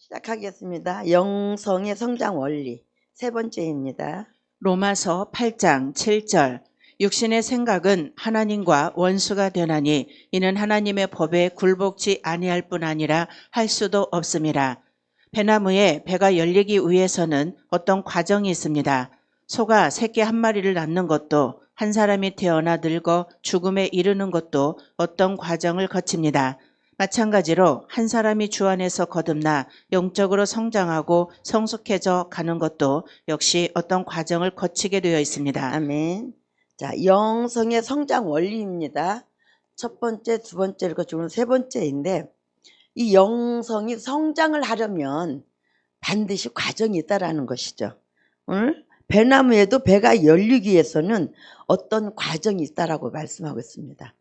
시작하겠습니다. 영성의 성장 원리 세 번째입니다. 로마서 8장 7절 육신의 생각은 하나님과 원수가 되나니 이는 하나님의 법에 굴복지 아니할 뿐 아니라 할 수도 없습니다. 배나무에 배가 열리기 위해서는 어떤 과정이 있습니다. 소가 새끼 한 마리를 낳는 것도 한 사람이 태어나 늙어 죽음에 이르는 것도 어떤 과정을 거칩니다. 마찬가지로 한 사람이 주 안에서 거듭나 영적으로 성장하고 성숙해져 가는 것도 역시 어떤 과정을 거치게 되어 있습니다. 아멘. 자, 영성의 성장 원리입니다. 첫 번째, 두 번째, 그리고 세 번째인데, 이 영성이 성장을 하려면 반드시 과정이 있다라는 것이죠. 배나무에도 배가 열리기 위해서는 어떤 과정이 있다라고 말씀하고 있습니다.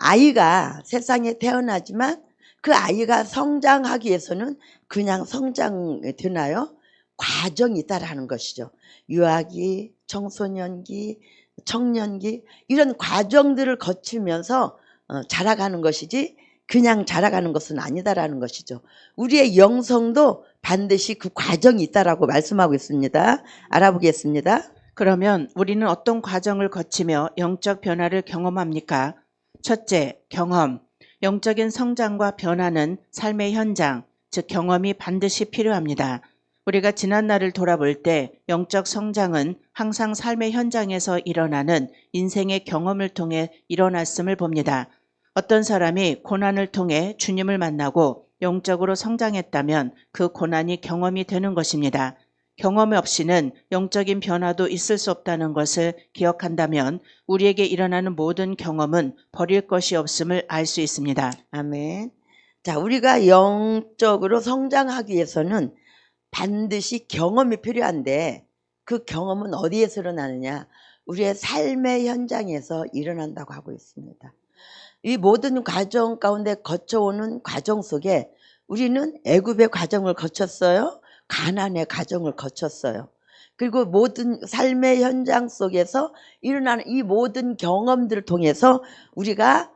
아이가 세상에 태어나지만 그 아이가 성장하기 위해서는 그냥 성장이 되나요? 과정이 있다라는 것이죠. 유아기, 청소년기, 청년기 이런 과정들을 거치면서 자라가는 것이지 그냥 자라가는 것은 아니다라는 것이죠. 우리의 영성도 반드시 그 과정이 있다라고 말씀하고 있습니다. 알아보겠습니다. 그러면 우리는 어떤 과정을 거치며 영적 변화를 경험합니까? 첫째, 경험. 영적인 성장과 변화는 삶의 현장, 즉 경험이 반드시 필요합니다. 우리가 지난 날을 돌아볼 때 영적 성장은 항상 삶의 현장에서 일어나는 인생의 경험을 통해 일어났음을 봅니다. 어떤 사람이 고난을 통해 주님을 만나고 영적으로 성장했다면 그 고난이 경험이 되는 것입니다. 경험 없이는 영적인 변화도 있을 수 없다는 것을 기억한다면 우리에게 일어나는 모든 경험은 버릴 것이 없음을 알 수 있습니다. 아멘. 자, 우리가 영적으로 성장하기 위해서는 반드시 경험이 필요한데 그 경험은 어디에서 일어나느냐? 우리의 삶의 현장에서 일어난다고 하고 있습니다. 이 모든 과정 가운데 거쳐오는 과정 속에 우리는 애굽의 과정을 거쳤어요. 가나안의 과정을 거쳤어요. 그리고 모든 삶의 현장 속에서 일어나는 이 모든 경험들을 통해서 우리가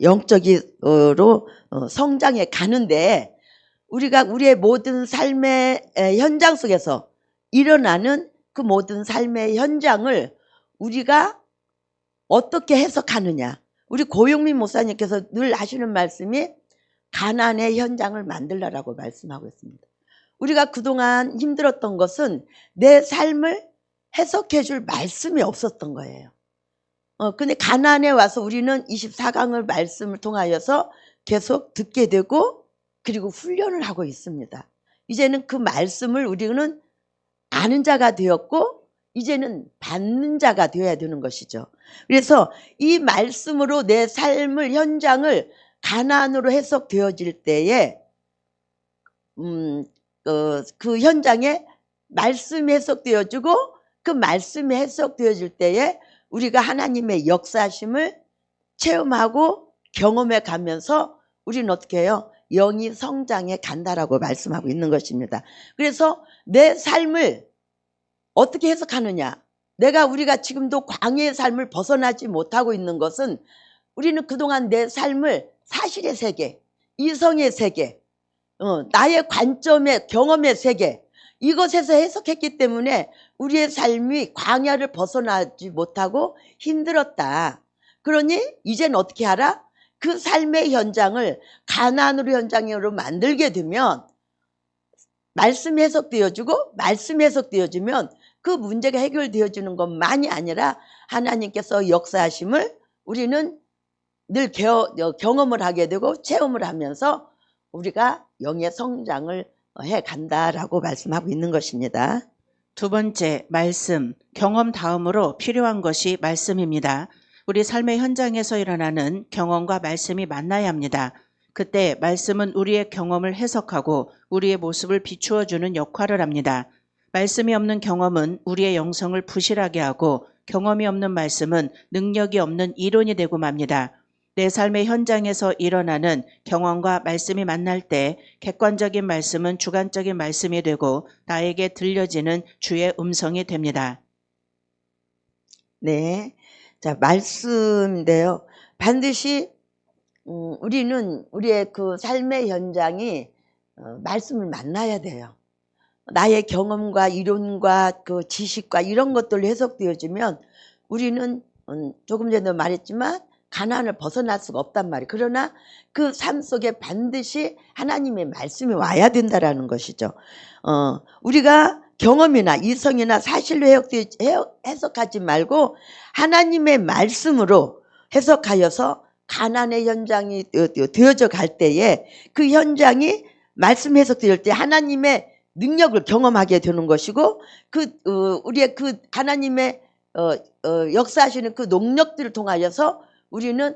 영적으로 성장해 가는데 우리가 우리의 모든 삶의 현장 속에서 일어나는 그 모든 삶의 현장을 우리가 어떻게 해석하느냐. 우리 고용민 목사님께서 늘 하시는 말씀이 가난의 현장을 만들라라고 말씀하고 있습니다. 우리가 그동안 힘들었던 것은 내 삶을 해석해 줄 말씀이 없었던 거예요. 근데 가난에 와서 우리는 24강을 말씀을 통하여서 계속 듣게 되고 그리고 훈련을 하고 있습니다. 이제는 그 말씀을 우리는 아는 자가 되었고 이제는 받는 자가 되어야 되는 것이죠. 그래서 이 말씀으로 내 삶을 현장을 가난으로 해석되어질 때에 그 현장에 말씀이 해석되어지고 그 말씀이 해석되어질 때에 우리가 하나님의 역사심을 체험하고 경험해 가면서 우리는 어떻게 해요? 영이 성장해 간다라고 말씀하고 있는 것입니다. 그래서 내 삶을 어떻게 해석하느냐? 우리가 지금도 광야의 삶을 벗어나지 못하고 있는 것은 우리는 그동안 내 삶을 사실의 세계, 이성의 세계, 나의 관점의 경험의 세계 이것에서 해석했기 때문에 우리의 삶이 광야를 벗어나지 못하고 힘들었다. 그러니 이제는 어떻게 하라? 그 삶의 현장을 가나안으로 현장으로 만들게 되면 말씀 해석되어지고 말씀 해석되어지면 그 문제가 해결되어지는 것만이 아니라 하나님께서 역사하심을 우리는 늘 경험을 하게 되고 체험을 하면서 우리가 영의 성장을 해 간다라고 말씀하고 있는 것입니다. 두 번째, 말씀. 경험 다음으로 필요한 것이 말씀입니다. 우리 삶의 현장에서 일어나는 경험과 말씀이 만나야 합니다. 그때 말씀은 우리의 경험을 해석하고 우리의 모습을 비추어주는 역할을 합니다. 말씀이 없는 경험은 우리의 영성을 부실하게 하고 경험이 없는 말씀은 능력이 없는 이론이 되고 맙니다. 내 삶의 현장에서 일어나는 경험과 말씀이 만날 때 객관적인 말씀은 주관적인 말씀이 되고 나에게 들려지는 주의 음성이 됩니다. 네, 자 말씀인데요. 반드시 우리는 우리의 그 삶의 현장이 말씀을 만나야 돼요. 나의 경험과 이론과 그 지식과 이런 것들로 해석되어지면 우리는 조금 전에 말했지만 가난을 벗어날 수가 없단 말이에요. 그러나 그 삶 속에 반드시 하나님의 말씀이 와야 된다라는 것이죠. 우리가 경험이나 이성이나 사실로 해석하지 말고 하나님의 말씀으로 해석하여서 가난의 현장이 되어져 갈 때에 그 현장이 말씀 해석될 때 하나님의 능력을 경험하게 되는 것이고 우리의 그 하나님의 역사하시는 그 능력들을 통하여서 우리는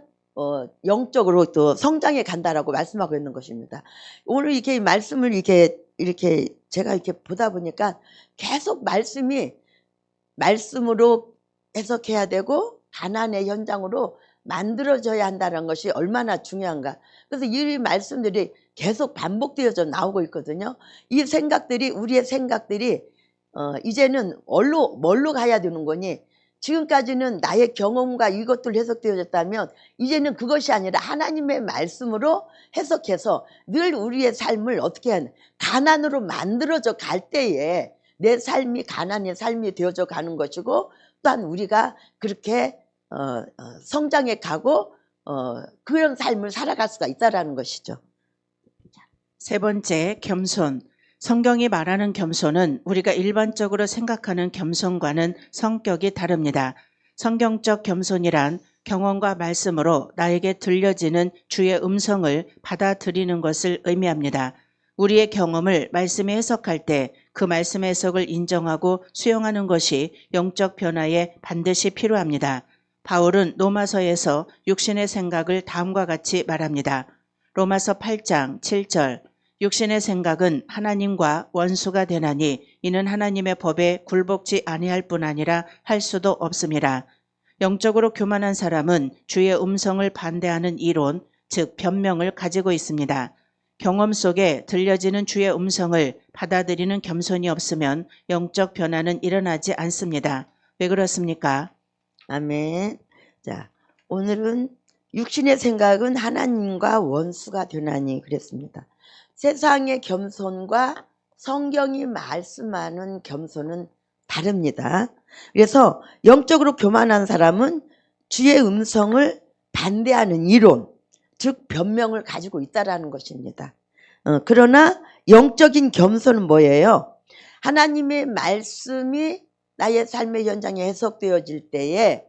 영적으로 또 성장해 간다라고 말씀하고 있는 것입니다. 오늘 이렇게 말씀을 이렇게 제가 이렇게 보다 보니까 계속 말씀으로 해석해야 되고 가난의 현장으로 만들어져야 한다는 것이 얼마나 중요한가. 그래서 이 말씀들이 계속 반복되어져 나오고 있거든요. 이 생각들이 우리의 생각들이 이제는 뭘로 가야 되는 거니? 지금까지는 나의 경험과 이것들 해석되어졌다면 이제는 그것이 아니라 하나님의 말씀으로 해석해서 늘 우리의 삶을 어떻게 하는 가난으로 만들어져 갈 때에 내 삶이 가난의 삶이 되어져 가는 것이고 또한 우리가 그렇게 성장해 가고 그런 삶을 살아갈 수가 있다라는 것이죠. 세 번째, 겸손. 성경이 말하는 겸손은 우리가 일반적으로 생각하는 겸손과는 성격이 다릅니다. 성경적 겸손이란 경험과 말씀으로 나에게 들려지는 주의 음성을 받아들이는 것을 의미합니다. 우리의 경험을 말씀에 해석할 때 그 말씀 해석을 인정하고 수용하는 것이 영적 변화에 반드시 필요합니다. 바울은 로마서에서 육신의 생각을 다음과 같이 말합니다. 로마서 8장 7절. 육신의 생각은 하나님과 원수가 되나니 이는 하나님의 법에 굴복지 아니할 뿐 아니라 할 수도 없습니다. 영적으로 교만한 사람은 주의 음성을 반대하는 이론, 즉 변명을 가지고 있습니다. 경험 속에 들려지는 주의 음성을 받아들이는 겸손이 없으면 영적 변화는 일어나지 않습니다. 왜 그렇습니까? 아멘. 자, 오늘은 육신의 생각은 하나님과 원수가 되나니 그랬습니다. 세상의 겸손과 성경이 말씀하는 겸손은 다릅니다. 그래서 영적으로 교만한 사람은 주의 음성을 반대하는 이론, 즉 변명을 가지고 있다라는 것입니다. 그러나 영적인 겸손은 뭐예요? 하나님의 말씀이 나의 삶의 현장에 해석되어질 때에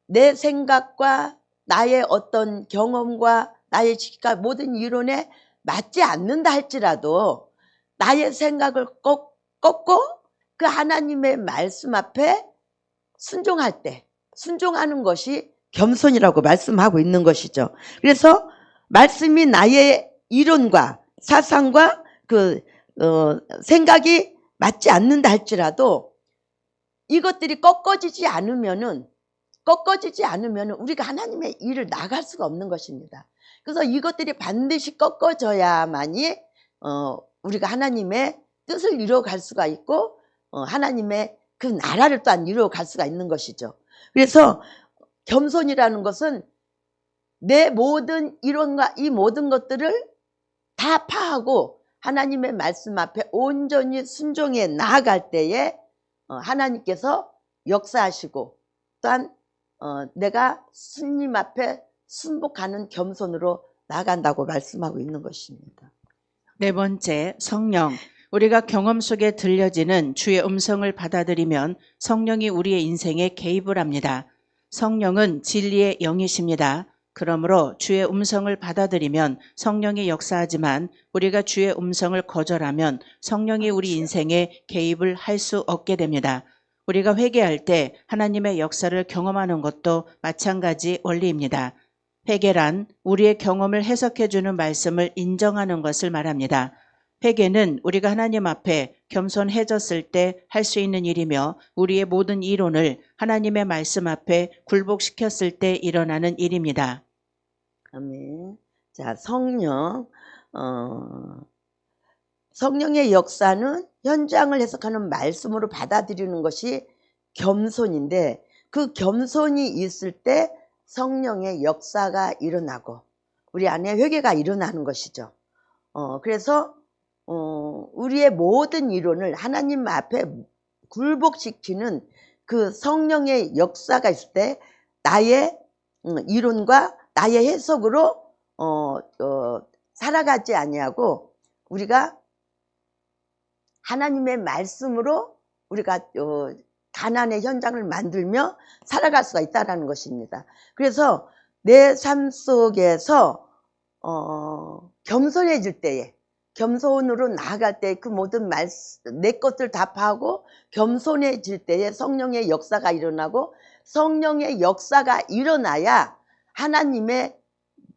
내 생각과 나의 어떤 경험과 나의 지식과 모든 이론에 맞지 않는다 할지라도 나의 생각을 꺾고 그 하나님의 말씀 앞에 순종할 때 순종하는 것이 겸손이라고 말씀하고 있는 것이죠. 그래서 말씀이 나의 이론과 사상과 생각이 맞지 않는다 할지라도 이것들이 꺾어지지 않으면은 우리가 하나님의 일을 나갈 수가 없는 것입니다. 그래서 이것들이 반드시 꺾어져야만이 우리가 하나님의 뜻을 이루어갈 수가 있고 하나님의 그 나라를 또한 이루어갈 수가 있는 것이죠. 그래서 겸손이라는 것은 내 모든 이론과 이 모든 것들을 다 파하고 하나님의 말씀 앞에 온전히 순종해 나아갈 때에 하나님께서 역사하시고 또한 내가 스님 앞에 순복하는 겸손으로 나아간다고 말씀하고 있는 것입니다. 네 번째, 성령. 우리가 경험 속에 들려지는 주의 음성을 받아들이면 성령이 우리의 인생에 개입을 합니다. 성령은 진리의 영이십니다. 그러므로 주의 음성을 받아들이면 성령이 역사하지만 우리가 주의 음성을 거절하면 성령이 우리 인생에 개입을 할 수 없게 됩니다. 우리가 회개할 때 하나님의 역사를 경험하는 것도 마찬가지 원리입니다. 회개란 우리의 경험을 해석해주는 말씀을 인정하는 것을 말합니다. 회개는 우리가 하나님 앞에 겸손해졌을 때 할 수 있는 일이며 우리의 모든 이론을 하나님의 말씀 앞에 굴복시켰을 때 일어나는 일입니다. 아멘. 자, 성령의 역사는 현장을 해석하는 말씀으로 받아들이는 것이 겸손인데 그 겸손이 있을 때 성령의 역사가 일어나고 우리 안에 회개가 일어나는 것이죠. 그래서 우리의 모든 이론을 하나님 앞에 굴복시키는 그 성령의 역사가 있을 때 나의 이론과 나의 해석으로 살아가지 아니하고 우리가 하나님의 말씀으로 우리가 가난의 현장을 만들며 살아갈 수가 있다는 것입니다. 그래서 내 삶 속에서 겸손해질 때에, 겸손으로 나아갈 때 그 모든 내 것들 다 파하고 겸손해질 때에 성령의 역사가 일어나고, 성령의 역사가 일어나야 하나님의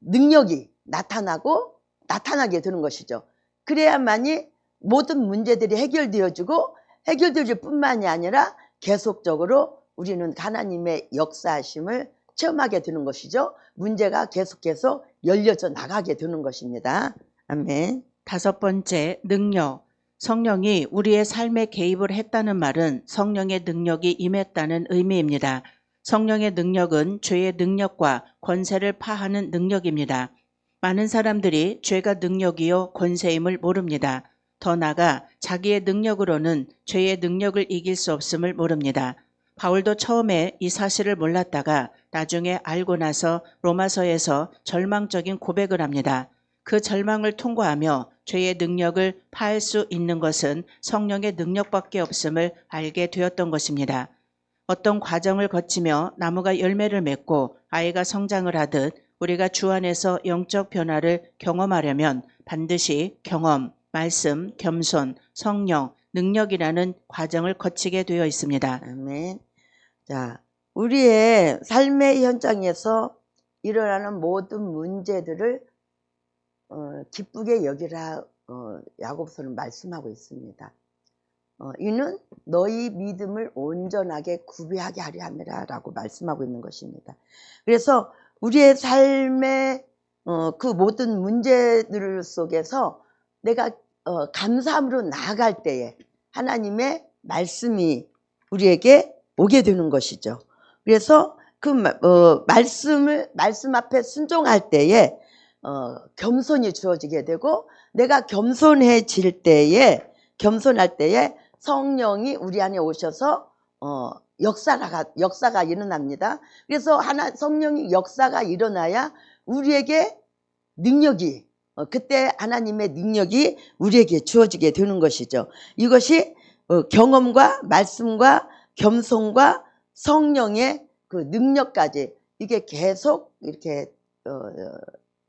능력이 나타나게 되는 것이죠. 그래야만이 모든 문제들이 해결되어지고, 해결되어질 뿐만이 아니라 계속적으로 우리는 하나님의 역사하심을 체험하게 되는 것이죠. 문제가 계속해서 열려져 나가게 되는 것입니다. 아멘. 5번째, 능력. 성령이 우리의 삶에 개입을 했다는 말은 성령의 능력이 임했다는 의미입니다. 성령의 능력은 죄의 능력과 권세를 파하는 능력입니다. 많은 사람들이 죄가 능력이요 권세임을 모릅니다. 더 나아가 자기의 능력으로는 죄의 능력을 이길 수 없음을 모릅니다. 바울도 처음에 이 사실을 몰랐다가 나중에 알고 나서 로마서에서 절망적인 고백을 합니다. 그 절망을 통과하며 죄의 능력을 파할 수 있는 것은 성령의 능력밖에 없음을 알게 되었던 것입니다. 어떤 과정을 거치며 나무가 열매를 맺고 아이가 성장을 하듯 우리가 주 안에서 영적 변화를 경험하려면 반드시 경험, 말씀, 겸손, 성령, 능력이라는 과정을 거치게 되어 있습니다. 아멘. 자, 우리의 삶의 현장에서 일어나는 모든 문제들을 기쁘게 여기라 야고보서는 말씀하고 있습니다. 이는 너희 믿음을 온전하게 구비하게 하려 함이라 라고 말씀하고 있는 것입니다. 그래서 우리의 삶의 그 모든 문제들 속에서 내가 감사함으로 나아갈 때에 하나님의 말씀이 우리에게 오게 되는 것이죠. 그래서 그 말씀 앞에 순종할 때에 겸손이 주어지게 되고, 내가 겸손할 때에 성령이 우리 안에 오셔서 역사가 일어납니다. 그래서 성령이 역사가 일어나야 우리에게 능력이 그때 하나님의 능력이 우리에게 주어지게 되는 것이죠. 이것이 경험과 말씀과 겸손과 성령의 그 능력까지 이게 계속 이렇게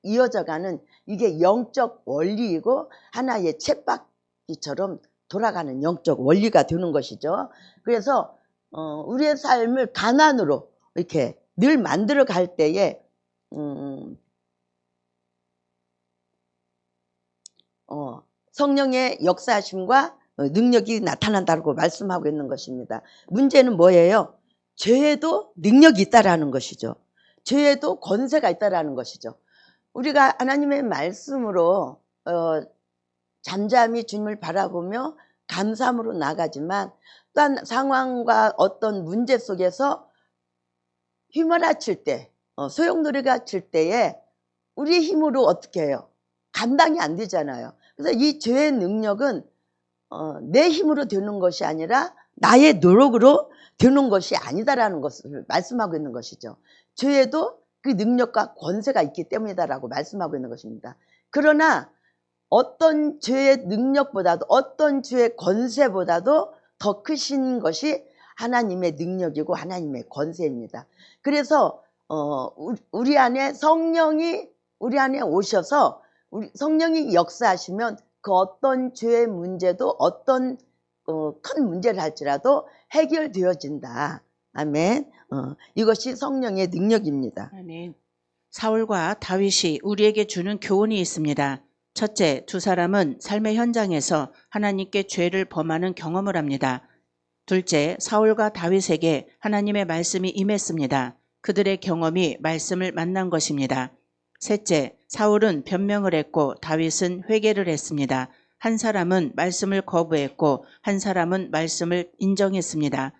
이어져가는, 이게 영적 원리이고 하나의 쳇바퀴처럼 돌아가는 영적 원리가 되는 것이죠. 그래서 우리의 삶을 가난으로 이렇게 늘 만들어 갈 때에 성령의 역사하심과 능력이 나타난다고 말씀하고 있는 것입니다. 문제는 뭐예요? 죄에도 능력이 있다라는 것이죠. 죄에도 권세가 있다라는 것이죠. 우리가 하나님의 말씀으로 잠잠히 주님을 바라보며 감사함으로 나가지만, 또한 상황과 어떤 문제 속에서 휘몰아칠 때, 소용돌이가 칠 때에 우리의 힘으로 어떻게 해요? 감당이 안 되잖아요. 그래서 이 죄의 능력은 내 힘으로 되는 것이 아니라 나의 노력으로 되는 것이 아니다라는 것을 말씀하고 있는 것이죠. 죄에도 그 능력과 권세가 있기 때문이다라고 말씀하고 있는 것입니다. 그러나 어떤 죄의 능력보다도, 어떤 죄의 권세보다도 더 크신 것이 하나님의 능력이고 하나님의 권세입니다. 그래서 우리 안에 성령이 우리 안에 오셔서 성령이 역사하시면 그 어떤 죄의 문제도, 어떤 큰 문제를 할지라도 해결되어진다. 아멘. 이것이 성령의 능력입니다. 아멘. 사울과 다윗이 우리에게 주는 교훈이 있습니다. 첫째, 두 사람은 삶의 현장에서 하나님께 죄를 범하는 경험을 합니다. 둘째, 사울과 다윗에게 하나님의 말씀이 임했습니다. 그들의 경험이 말씀을 만난 것입니다. 셋째, 사울은 변명을 했고 다윗은 회개를 했습니다. 한 사람은 말씀을 거부했고 한 사람은 말씀을 인정했습니다.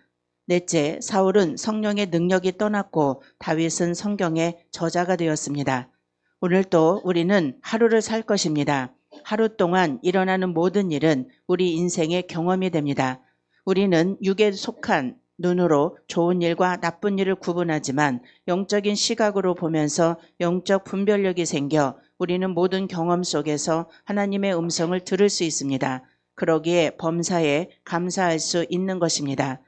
넷째, 사울은 성령의 능력이 떠났고 다윗은 성경의 저자가 되었습니다. 오늘도 우리는 하루를 살 것입니다. 하루 동안 일어나는 모든 일은 우리 인생의 경험이 됩니다. 우리는 육에 속한 눈으로 좋은 일과 나쁜 일을 구분하지만 영적인 시각으로 보면서 영적 분별력이 생겨 우리는 모든 경험 속에서 하나님의 음성을 들을 수 있습니다. 그러기에 범사에 감사할 수 있는 것입니다.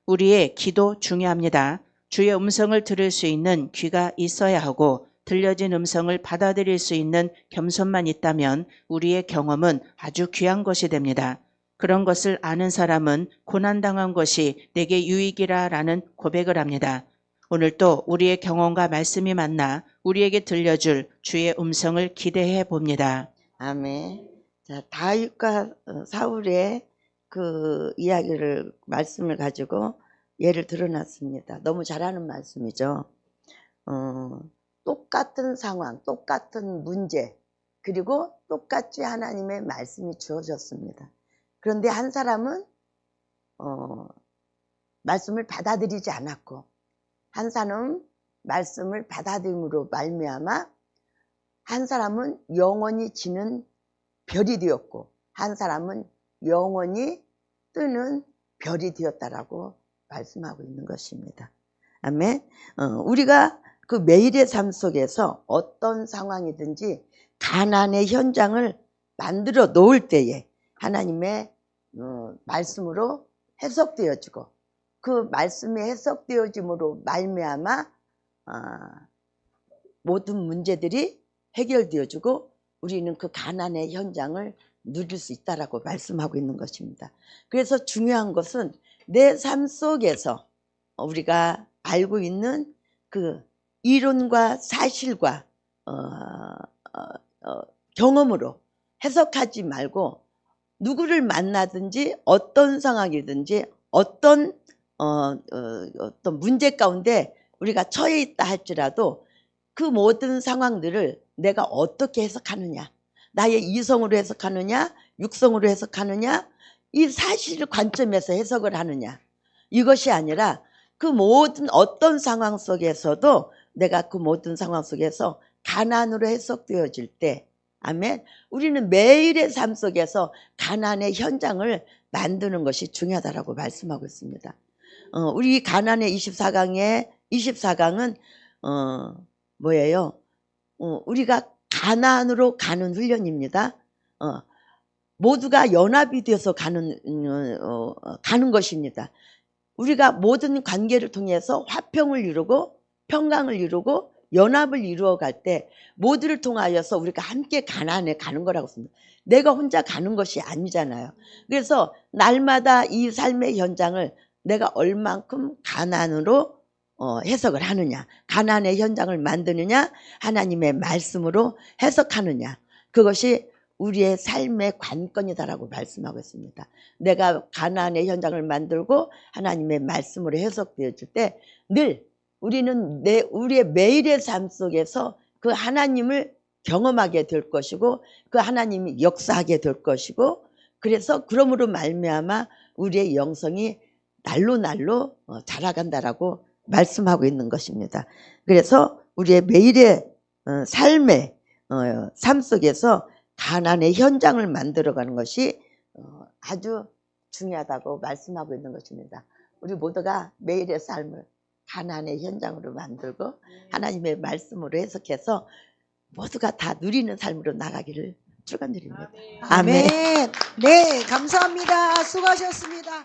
우리의 기도 중요합니다. 주의 음성을 들을 수 있는 귀가 있어야 하고 들려진 음성을 받아들일 수 있는 겸손만 있다면 우리의 경험은 아주 귀한 것이 됩니다. 그런 것을 아는 사람은 고난당한 것이 내게 유익이라 라는 고백을 합니다. 오늘도 우리의 경험과 말씀이 만나 우리에게 들려줄 주의 음성을 기대해 봅니다. 아멘. 자, 다윗과 사울의 그 이야기를 말씀을 가지고 예를 들어놨습니다. 너무 잘하는 말씀이죠. 똑같은 상황, 똑같은 문제, 그리고 똑같이 하나님의 말씀이 주어졌습니다. 그런데 한 사람은 말씀을 받아들이지 않았고, 한 사람은 말씀을 받아들임으로 말미암아 한 사람은 영원히 지는 별이 되었고, 한 사람은 영원히 뜨는 별이 되었다라고 말씀하고 있는 것입니다. 아멘. 우리가 그 매일의 삶 속에서 어떤 상황이든지 가난의 현장을 만들어 놓을 때에 하나님의 말씀으로 해석되어지고, 그 말씀이 해석되어짐으로 말미암아 모든 문제들이 해결되어지고 우리는 그 가난의 현장을 누릴 수 있다라고 말씀하고 있는 것입니다. 그래서 중요한 것은 내 삶 속에서 우리가 알고 있는 그 이론과 사실과 경험으로 해석하지 말고, 누구를 만나든지 어떤 상황이든지 어떤 문제 가운데 우리가 처해 있다 할지라도 그 모든 상황들을 내가 어떻게 해석하느냐, 나의 이성으로 해석하느냐, 육성으로 해석하느냐, 이 사실 관점에서 해석을 하느냐, 이것이 아니라 그 모든 어떤 상황 속에서도 내가 그 모든 상황 속에서 가난으로 해석되어질 때, 아멘, 우리는 매일의 삶 속에서 가난의 현장을 만드는 것이 중요하다라고 말씀하고 있습니다. 우리 가난의 24강은 뭐예요? 우리가 가난으로 가는 훈련입니다. 모두가 연합이 되어서 가는 것입니다. 우리가 모든 관계를 통해서 화평을 이루고 평강을 이루고 연합을 이루어 갈 때 모두를 통하여서 우리가 함께 가난에 가는 거라고 씁니다. 내가 혼자 가는 것이 아니잖아요. 그래서 날마다 이 삶의 현장을 내가 얼만큼 가난으로 해석을 하느냐, 가난의 현장을 만드느냐, 하나님의 말씀으로 해석하느냐, 그것이 우리의 삶의 관건이다라고 말씀하고 있습니다. 내가 가난의 현장을 만들고 하나님의 말씀으로 해석되어질 때 늘 우리는 우리의 매일의 삶 속에서 그 하나님을 경험하게 될 것이고, 그 하나님이 역사하게 될 것이고, 그래서 그러므로 말미암아 우리의 영성이 날로 자라간다라고 말씀하고 있는 것입니다. 그래서 우리의 매일의 삶의 삶 속에서 가난의 현장을 만들어가는 것이 아주 중요하다고 말씀하고 있는 것입니다. 우리 모두가 매일의 삶을 가난의 현장으로 만들고 하나님의 말씀으로 해석해서 모두가 다 누리는 삶으로 나가기를 축원드립니다. 아멘. 네, 감사합니다. 수고하셨습니다.